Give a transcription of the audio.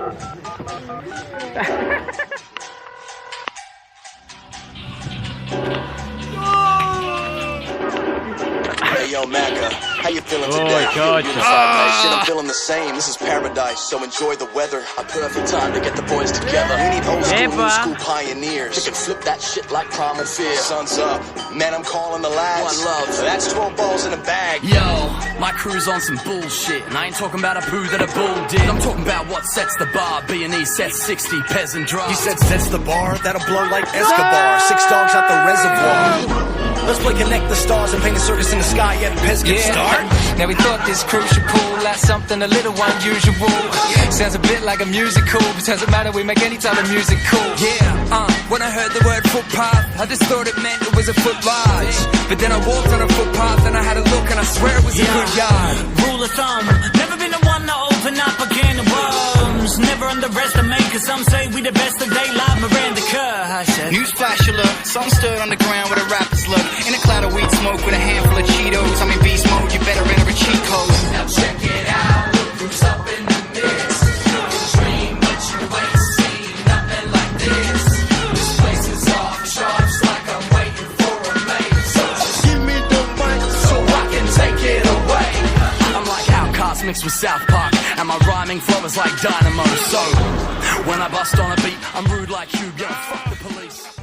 Hey yo, Macca, how you feeling today? I'm feeling the same. This is paradise, so enjoy the weather. A perfect time to get the boys together. We need old school, new school pioneers who can flip that shit like Primal Fear. Sun's up, man, I'm calling the lads. One love, that's 12 balls in a bag. Yo, my crew's on some bullshit, and I ain't talking about a poo that a bull did. I'm talking about what sets the bar. B&E sets 60 peasant drums. He said sets the bar, that'll blow like Escobar. 6 dogs out the reservoir. Let's play Connect the Stars and paint a circus in the sky. Yeah, the Pez can start. Now we thought this crew should pull out something a little unusual. Sounds a bit like a musical, but doesn't matter, we make any type of music cool. Yeah, when I heard the word footpath, I just thought it meant it was a foot large. But then I walked on a footpath and I had a look and I swear it was a good yard. Rule of thumb, never been the one to open up a can of worms. Never underestimate, cause some say we the best of they live. Miranda Kerr, I said. Newsflash alert, some stood on the ground with a rapper's look. In a cloud of weed smoke with a handful of Cheetos. I'm in beast mode, you better enter a cheat code. Now check it out, look who's up in the mix. You can dream, but you ain't seen nothing like this. This place is off charts like I'm waiting for a mate. So just give me the mic so I can take it away. I'm like Outkast mixed with South Park, and my rhyming flow is like dynamo. So when I bust on a beat, I'm rude like you, yo, fuck the police.